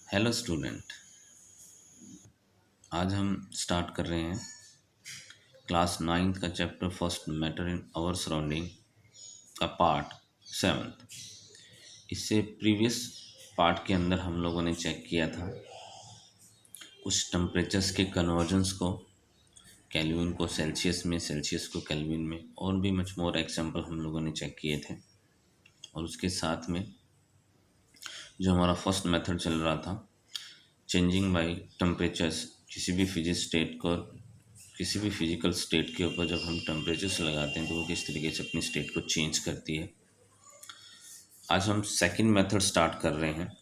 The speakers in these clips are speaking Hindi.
Hello student. आज हम स्टार्ट कर रहे हैं क्लास नाइन्थ का chapter first matter in our surrounding का पार्ट सेवन्थ। इससे प्रीवियस पार्ट के अंदर हम लोगों ने चेक किया था कुछ टेम्परेचर्स के कन्वर्जन्स को, केल्विन को सेल्सियस में, सेल्सियस को केल्विन में, और भी मच मोर एग्जाम्पल हम लोगों ने चेक किए थे। और उसके साथ में जो हमारा फर्स्ट मेथड चल रहा था, चेंजिंग बाय टेम्परेचर्स, किसी भी फिजिकल स्टेट के ऊपर जब हम टेम्परेचर्स लगाते हैं तो वो किस तरीके से अपनी स्टेट को चेंज करती है। आज हम सेकंड मेथड स्टार्ट कर रहे हैं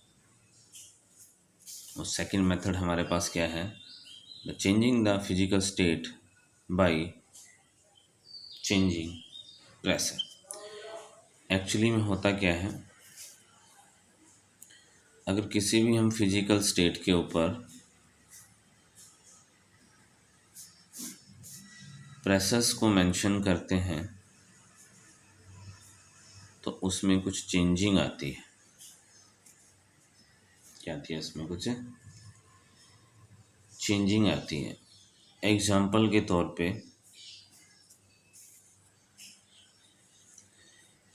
और सेकंड मेथड हमारे पास क्या है, the changing the physical state by changing pressure. Actually में होता क्या है, अगर किसी भी हम फिजिकल स्टेट के ऊपर प्रेशर्स को मेंशन करते हैं तो उसमें कुछ चेंजिंग आती है। क्या आती है? उसमें कुछ चेंजिंग आती है। एग्जाम्पल के तौर पे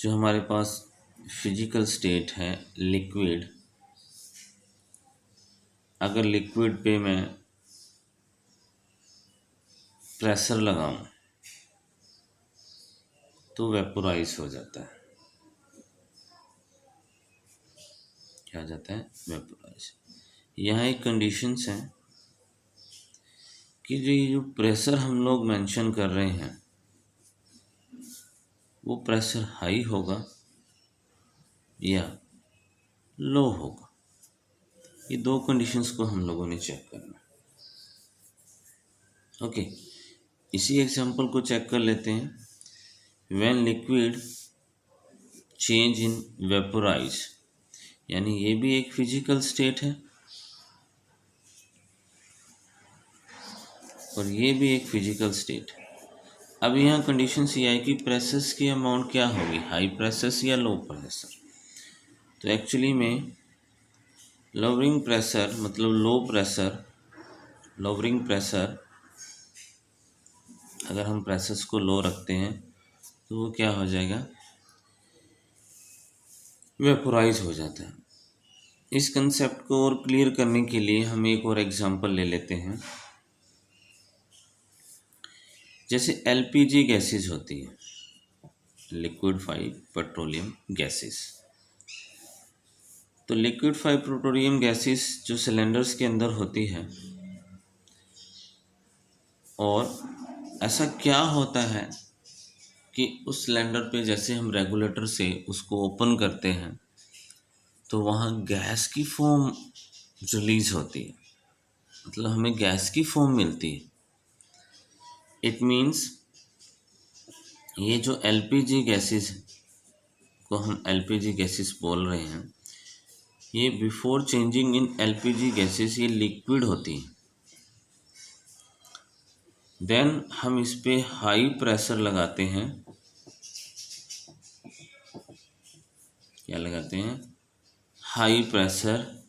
जो हमारे पास फिजिकल स्टेट है लिक्विड, अगर लिक्विड पे मैं प्रेशर लगाऊं तो वेपोराइज हो जाता है। क्या हो जाता है? वेपोराइज। यहाँ एक कंडीशंस हैं कि जो प्रेशर हम लोग मेंशन कर रहे हैं वो प्रेशर हाई होगा या लो होगा। ये दो कंडीशंस को हम लोगों ने चेक करना। ओके, इसी एग्जांपल को चेक कर लेते हैं। When liquid change in vaporise, यानी ये भी एक फिजिकल स्टेट है और ये भी एक फिजिकल स्टेट है। अब यहाँ कंडीशन ये है कि प्रेशर्स की अमाउंट क्या होगी, हाई प्रेशर्स या लो प्रेशर। तो एक्चुअली में लोअरिंग प्रेशर मतलब लोअरिंग प्रेशर, अगर हम प्रेशर्स को लो रखते हैं तो वो क्या हो जाएगा, वेपोराइज हो जाता है। इस कंसेप्ट को और क्लियर करने के लिए हम एक और एग्जांपल ले लेते हैं। जैसे एलपीजी गैसेस होती है, लिक्विफाइड पेट्रोलियम गैसेस। तो लिक्विफाइड पेट्रोलियम गैसेस जो सिलेंडर्स के अंदर होती है, और ऐसा क्या होता है कि उस सिलेंडर पे जैसे हम रेगुलेटर से उसको ओपन करते हैं तो वहाँ गैस की फोम रिलीज होती है, मतलब हमें गैस की फोम मिलती है। इट मीन्स ये जो एलपीजी गैसेस को हम एलपीजी गैसेस बोल रहे हैं, ये before changing in LPG gases ये लिक्विड होती हैं। देन हम इस पे हाई प्रेशर लगाते हैं। क्या लगाते हैं? High pressure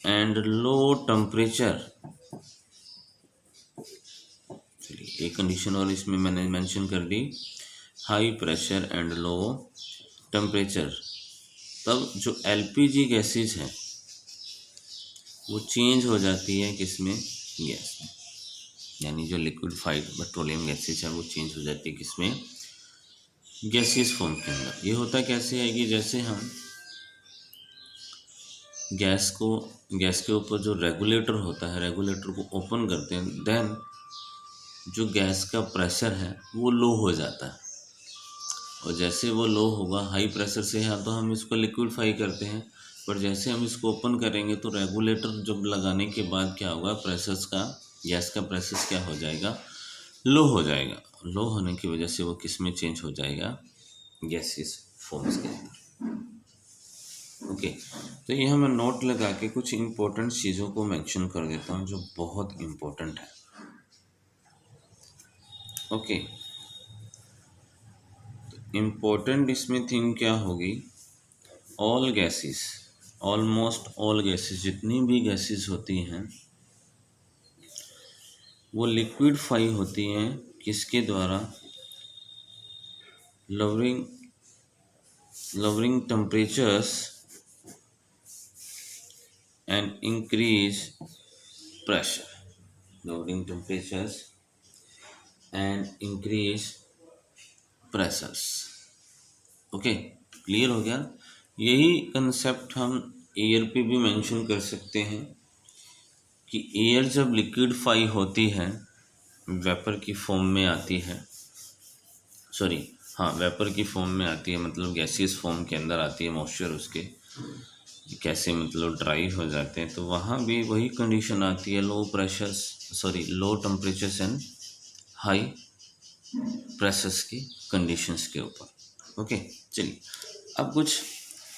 and low temperature. चलिए एक कंडीशन और इसमें मैंने मेंशन कर दी, high pressure and low temperature. तब जो एलपीजी गैसेस हैं वो चेंज हो जाती है किसमें? गैस में। यानी जो लिक्विफाइड पेट्रोलियम गैसेस है वो चेंज हो जाती है किसमें? गैसियस फॉर्म के अंदर। ये होता कैसे है कि जैसे हम गैस के ऊपर जो रेगुलेटर होता है, रेगुलेटर को ओपन करते हैं, देन जो गैस का प्रेशर है वो लो हो जाता है। और जैसे वो लो होगा, हाई प्रेशर से है तो हम इसको लिक्विफाई करते हैं, पर जैसे हम इसको ओपन करेंगे तो रेगुलेटर जब लगाने के बाद क्या होगा, गैस का प्रेशर क्या हो जाएगा? लो हो जाएगा। लो होने की वजह से वो किस में चेंज हो जाएगा? गैसियस फॉर्म्स के अंदर। ओके, तो यहाँ मैं नोट लगा के कुछ इम्पोर्टेंट चीज़ों को मेंशन कर देता हूँ जो बहुत इम्पोर्टेंट है। ओके, इम्पोर्टेंट इसमें थिंग क्या होगी? All gases almost all gases, जितनी भी गैसेस होती हैं वो लिक्विडफाई होती हैं किसके द्वारा? lowering lowering temperatures and increase pressure. lowering temperatures and increase pressures. Okay, clear हो गया? यही कंसेप्ट हम एयर पे भी मेंशन कर सकते हैं कि एयर जब लिक्विडफाई होती है, वेपर की फॉर्म में आती है, सॉरी हाँ वेपर की फॉर्म में आती है, मतलब गैसियस फॉर्म के अंदर आती है, मॉइस्चर उसके कैसे मतलब ड्राई हो जाते हैं, तो वहाँ भी वही कंडीशन आती है, low pressures sorry low temperatures and high pressures की कंडीशंस के ऊपर। ओके, चलिए अब कुछ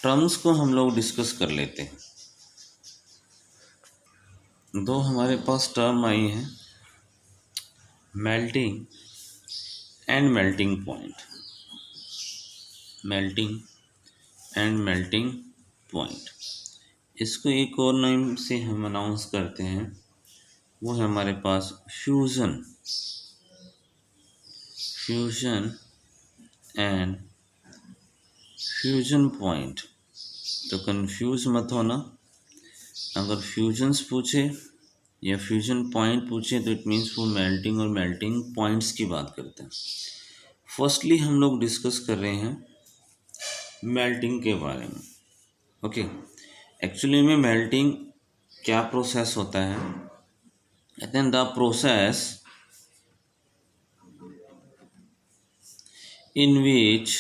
टर्म्स को हम लोग डिस्कस कर लेते हैं। दो हमारे पास टर्म आई हैं, melting and melting point. Melting and melting point, इसको एक और नाम से हम अनाउंस करते हैं, वो है हमारे पास फ्यूज़न एंड फ्यूजन पॉइंट। तो कंफ्यूज मत होना, अगर फ्यूजन्स पूछे या फ्यूजन पॉइंट पूछे तो इट मीन्स वो मेल्टिंग और मेल्टिंग पॉइंट्स की बात करते हैं। फर्स्टली हम लोग डिस्कस कर रहे हैं मेल्टिंग के बारे में। ओके, एक्चुअली में मेल्टिंग क्या प्रोसेस होता है? कहते हैं the process in which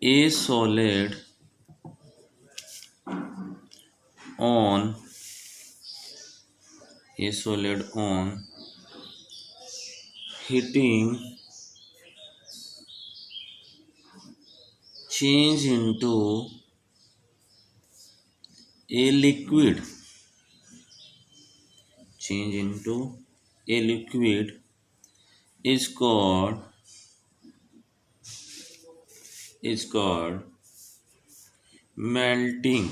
a solid on heating change into a liquid is called melting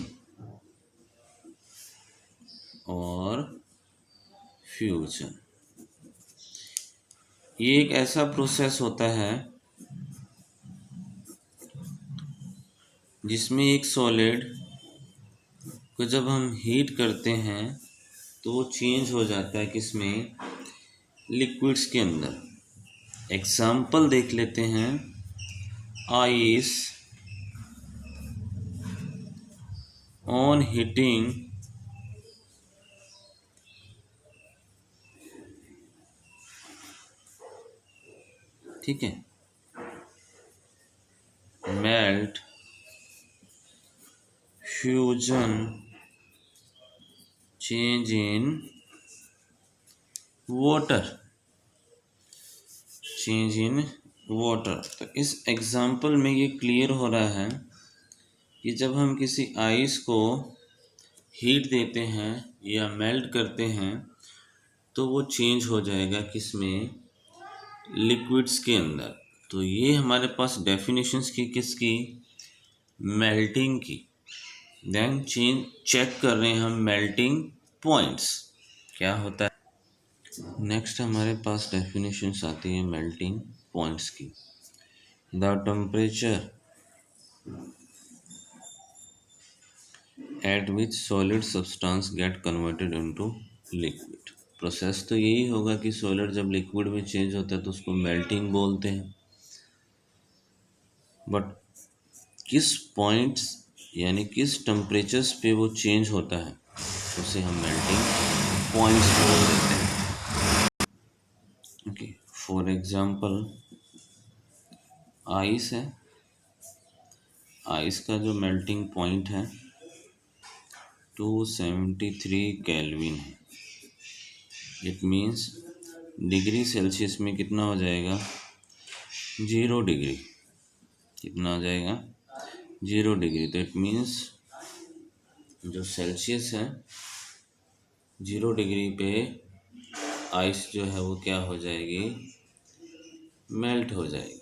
और फ्यूजन। ये एक ऐसा प्रोसेस होता है जिसमें एक सॉलिड को जब हम हीट करते हैं तो वो चेंज हो जाता है किसमें? लिक्विड्स के अंदर। एग्जाम्पल देख लेते हैं, आइस ऑन हीटिंग ठीक है, melt, fusion, change in water. तो इस एग्जाम्पल में ये क्लियर हो रहा है कि जब हम किसी आइस को हीट देते हैं या मेल्ट करते हैं तो वो चेंज हो जाएगा किसमें? लिक्विड्स के अंदर। तो ये हमारे पास डेफिनेशंस की किसकी? मेल्टिंग की। देन चेक कर रहे हैं हम मेल्टिंग पॉइंट्स क्या होता है। नेक्स्ट हमारे पास डेफिनेशंस आती है मेल्टिंग पॉइंट्स की। The temperature at which solid substance get converted into liquid. Process तो यही होगा कि सॉलिड जब लिक्विड में चेंज होता है तो उसको मेल्टिंग बोलते हैं, बट किस पॉइंट्स यानी किस टेम्परेचर्स पे वो चेंज होता है उसे हम मेल्टिंग पॉइंट्स बोल देते हैं। ओके, फॉर एग्जांपल आइस है, आइस का जो मेल्टिंग पॉइंट है 273 केल्विन है। इट मीन्स डिग्री सेल्सियस में कितना हो जाएगा? 0 डिग्री। कितना हो जाएगा? 0 डिग्री। तो इट मीन्स जो सेल्सियस है 0 डिग्री पे आइस जो है वो क्या हो जाएगी? मेल्ट हो जाएगी।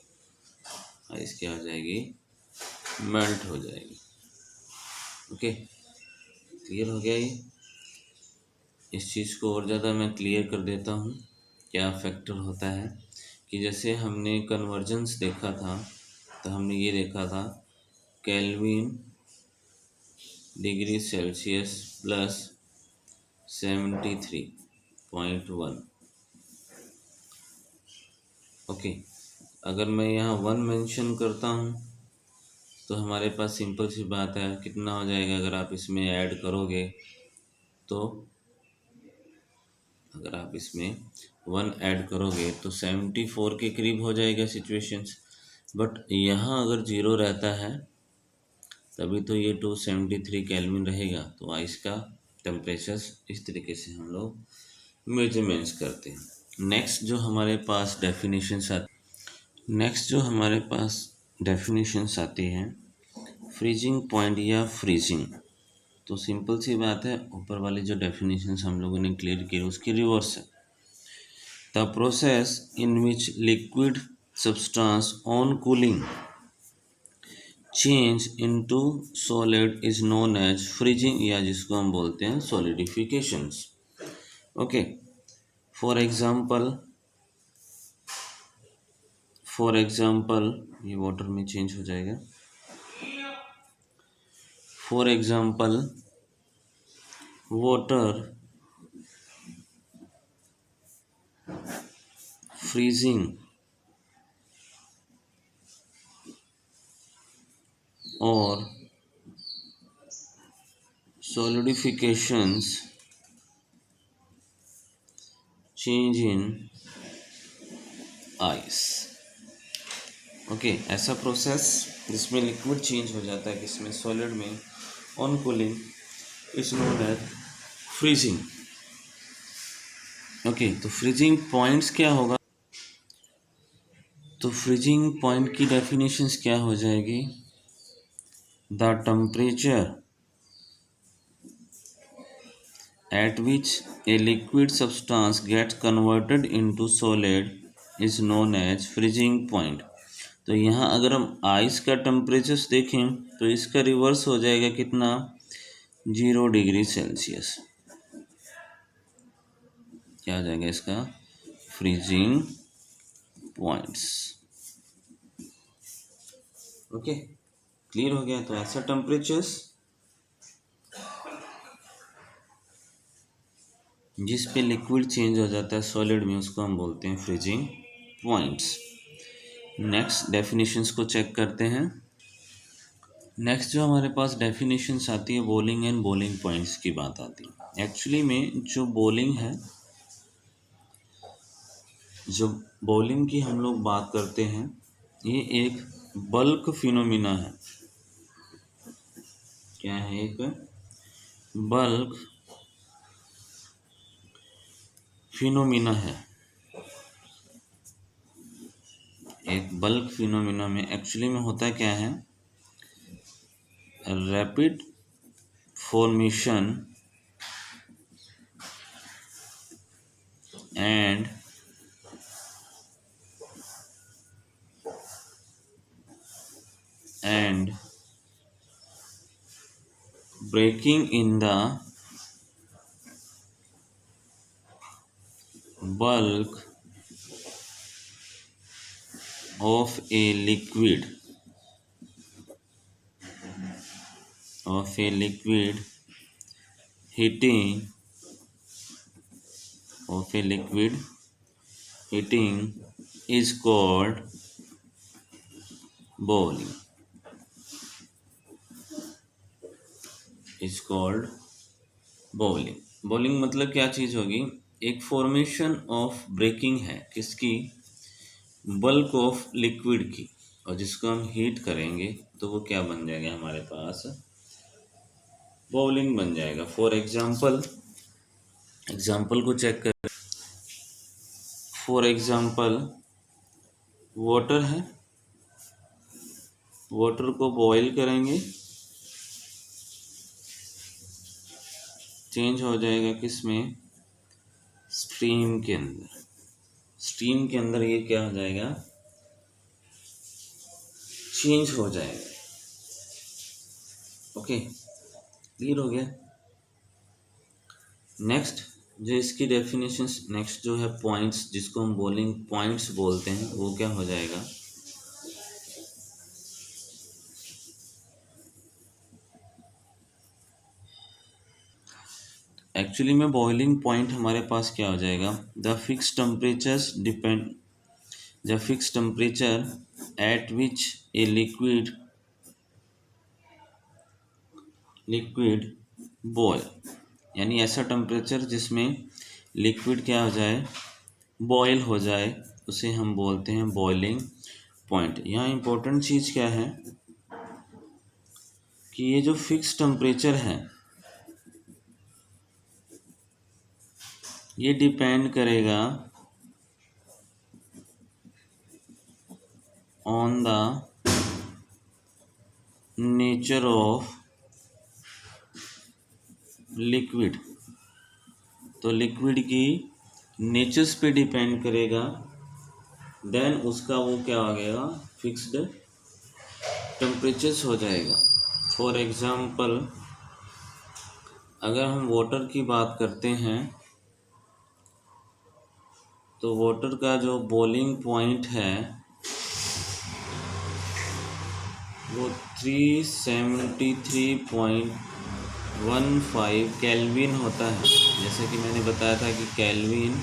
आइस क्या हो जाएगी? मेल्ट हो जाएगी। ओके, क्लियर हो गया ये। इस चीज़ को और ज़्यादा मैं क्लियर कर देता हूँ। क्या फैक्टर होता है कि जैसे हमने कन्वर्जेंस देखा था, तो हमने ये देखा था kelvin degree Celsius plus 73.1। Okay, अगर मैं यहाँ 1 मेंशन करता हूँ तो हमारे पास सिंपल सी बात है कितना हो जाएगा। अगर आप इसमें ऐड करोगे तो अगर आप इसमें 1 ऐड करोगे तो 74 के करीब हो जाएगा सिचुएशंस। बट यहाँ अगर 0 रहता है तभी तो ये 273 केल्विन रहेगा। तो आइस का टेम्परेचर इस तरीके से हम लोग मेजरमेंट्स करते हैं। नेक्स्ट जो हमारे पास डेफिनेशंस आती हैं फ्रीजिंग पॉइंट या फ्रीजिंग। तो सिंपल सी बात है, ऊपर वाली जो डेफिनेशंस हम लोगों ने क्लियर की उसकी रिवर्स है। The process in which liquid substance on cooling change into solid is known as freezing, या जिसको हम बोलते हैं सॉलिडिफिकेशंस। ओके, फॉर एग्जाम्पल ये वाटर में चेंज हो जाएगा। For example water freezing or solidifications change in ice। Okay, ऐसा प्रोसेस जिसमें लिक्विड चेंज हो जाता है किसमें, सॉलिड में, on cooling is known as freezing. Okay, तो फ्रीजिंग पॉइंट्स क्या होगा, तो फ्रीजिंग पॉइंट की डेफिनेशंस क्या हो जाएगी, the temperature at which a liquid substance gets converted into solid is known as freezing point। तो यहाँ अगर हम आइस का टेम्परेचर देखें तो इसका रिवर्स हो जाएगा कितना, 0 डिग्री सेल्सियस। क्या हो जाएगा इसका, फ्रीजिंग पॉइंट्स। ओके, क्लियर हो गया। तो ऐसा टेम्परेचर्स जिस पे लिक्विड चेंज हो जाता है सॉलिड में उसको हम बोलते हैं फ्रीजिंग पॉइंट्स। नेक्स्ट डेफिनेशंस को चेक करते हैं। नेक्स्ट जो हमारे पास डेफिनेशंस आती है बॉइलिंग एंड बॉइलिंग पॉइंट्स की बात आती है। एक्चुअली में जो बॉइलिंग है, जो बॉइलिंग की हम लोग बात करते हैं, ये एक बल्क फिनोमिना है। क्या है, एक बल्क फिनोमिना है। एक बल्क फिनोमिना में एक्चुअली में होता क्या है, rapid formation and breaking in the bulk of a liquid heating is called boiling। Boiling मतलब क्या चीज़ होगी, एक फॉर्मेशन ऑफ ब्रेकिंग है किसकी, बल्क ऑफ लिक्विड की, और जिसको हम हीट करेंगे तो वो क्या बन जाएगा हमारे पास, बॉइलिंग बन जाएगा। फॉर एग्जाम्पल को चेक कर। फॉर एग्जाम्पल वाटर है, वाटर को बॉईल करेंगे, चेंज हो जाएगा किस में, स्ट्रीम के अंदर ये क्या हो जाएगा, चेंज हो जाएगा। ओके, क्लियर हो गया। नेक्स्ट जो इसकी डेफिनेशंस, नेक्स्ट जो है पॉइंट्स, जिसको हम बॉइलिंग पॉइंट्स बोलते हैं, वो क्या हो जाएगा। एक्चुअली में बॉइलिंग पॉइंट हमारे पास क्या हो जाएगा, the fix temperatures depend, the fix temperature at which a liquid boil, यानी ऐसा टेम्परेचर जिसमें लिक्विड क्या हो जाए, बॉयल हो जाए, उसे हम बोलते हैं बॉइलिंग पॉइंट। यहाँ इम्पोर्टेंट चीज़ क्या है कि ये जो फिक्स टेम्परेचर है ये डिपेंड करेगा on the nature of liquid, तो लिक्विड की नेचर्स पे डिपेंड करेगा, देन उसका वो क्या हो गया, फिक्स्ड टेम्परेचर्स हो जाएगा। फॉर एग्जांपल अगर हम वाटर की बात करते हैं तो वाटर का जो बॉइलिंग पॉइंट है वो 373.15 केल्विन होता है। जैसे कि मैंने बताया था कि केल्विन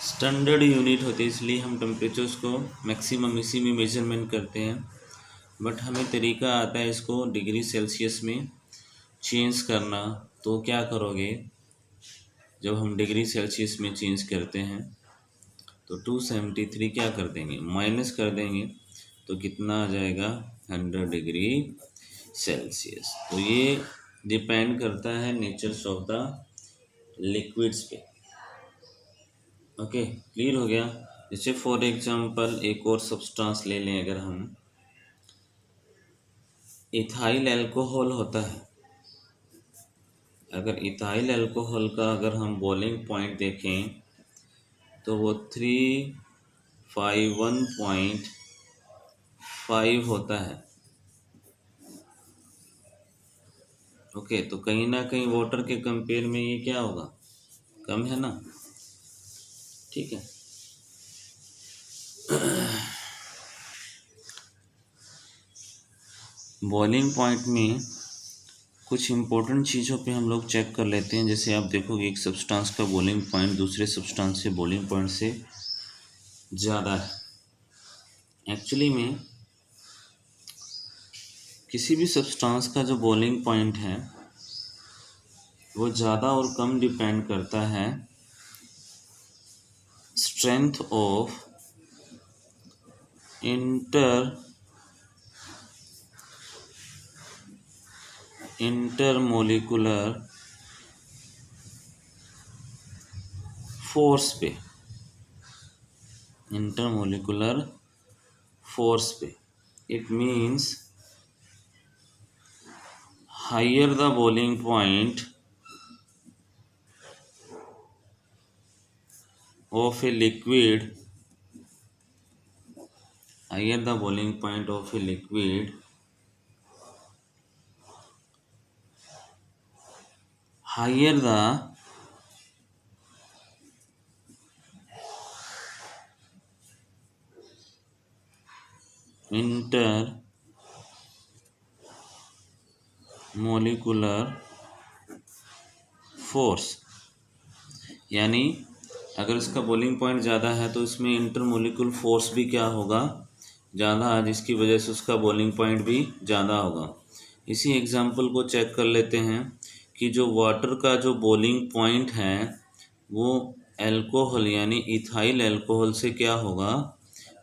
स्टैंडर्ड यूनिट होती है, इसलिए हम टेम्परेचर्स को मैक्सिमम इसी में मेजरमेंट करते हैं। बट हमें तरीका आता है इसको डिग्री सेल्सियस में चेंज करना। तो क्या करोगे, जब हम डिग्री सेल्सियस में चेंज करते हैं तो 273 क्या कर देंगे, माइनस कर देंगे, तो कितना आ जाएगा, 100 डिग्री सेल्सियस। तो ये डिपेंड करता है नेचर्स ऑफ द लिक्विड्स पे। ओके, क्लियर हो गया। जैसे फॉर एग्जांपल एक और सब्सटेंस ले लें, अगर हम इथाइल अल्कोहल होता है, अगर इथाइल अल्कोहल का अगर हम बॉइलिंग पॉइंट देखें तो वो 351.5 होता है। ओके, तो कहीं ना कहीं वाटर के कंपेयर में ये क्या होगा, कम है ना, ठीक है। बॉइलिंग पॉइंट में कुछ इम्पोर्टेंट चीज़ों पे हम लोग चेक कर लेते हैं। जैसे आप देखोगे एक सब्सटेंस का बॉइलिंग पॉइंट दूसरे सब्सटेंस से बॉइलिंग पॉइंट से ज़्यादा है। एक्चुअली में किसी भी सब्सटेंस का जो बॉइलिंग पॉइंट है वो ज़्यादा और कम डिपेंड करता है स्ट्रेंथ ऑफ इंटरमोलिकुलर फोर्स पे, इंटरमोलिकुलर फोर्स पे। It means higher the boiling point of a liquid, higher the boiling point of a liquid, higher the intermolecular force, यानी अगर इसका बॉइलिंग पॉइंट ज़्यादा है तो इसमें इंटरमोलिकुलर फोर्स भी क्या होगा, ज़्यादा है, जिसकी वजह से उसका बॉइलिंग पॉइंट भी ज़्यादा होगा। इसी एग्जांपल को चेक कर लेते हैं कि जो वाटर का जो बॉइलिंग पॉइंट है वो अल्कोहल यानी इथाइल अल्कोहल से क्या होगा,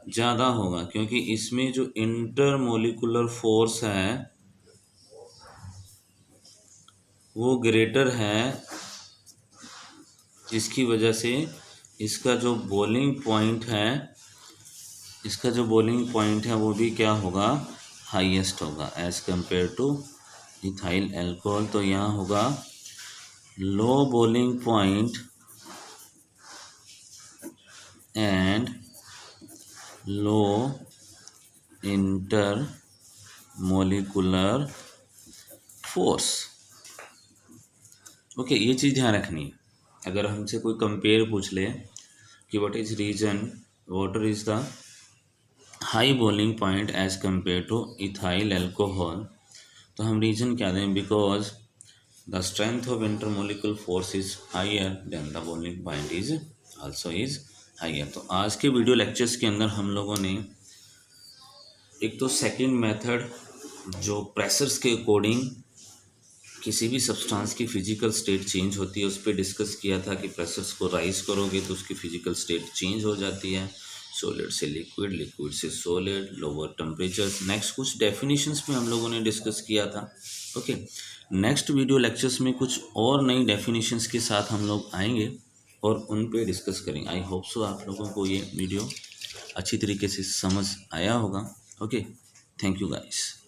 ज़्यादा होगा, क्योंकि इसमें जो इंटरमोलिकुलर फोर्स है वो ग्रेटर है, जिसकी वजह से इसका जो बॉइलिंग पॉइंट है, इसका जो बॉइलिंग पॉइंट है वो भी क्या होगा, हाईएस्ट होगा as compare to ethyl alcohol. तो यहाँ होगा low boiling point and low intermolecular force. Okay, ये चीज़ ध्यान रखनी है। अगर हमसे कोई कंपेयर पूछ ले कि water is the high boiling point as compare to ethyl alcohol, तो हम रीजन क्या दें? Because the strength of intermolecular force is higher then the boiling point is also is higher. तो आज के वीडियो लेक्चर्स के अंदर हम लोगों ने एक तो सेकंड मेथड जो प्रेशर्स के अकॉर्डिंग किसी भी सब्सटेंस की फिजिकल स्टेट चेंज होती है उस पर डिस्कस किया था कि प्रेशर्स को राइज करोगे तो उसकी फिजिकल स्टेट चेंज हो जाती है, सॉलिड से लिक्विड, लिक्विड से सॉलिड, लोअर टेम्परेचर्स। नेक्स्ट कुछ डेफिनेशंस में हम लोगों ने डिस्कस किया था। ओके, नेक्स्ट वीडियो लेक्चर्स में कुछ और नई डेफिनेशंस के साथ हम लोग आएंगे और उन पे डिस्कस करेंगे। आई होप सो आप लोगों को ये वीडियो अच्छी तरीके से समझ आया होगा। Okay, thank you guys.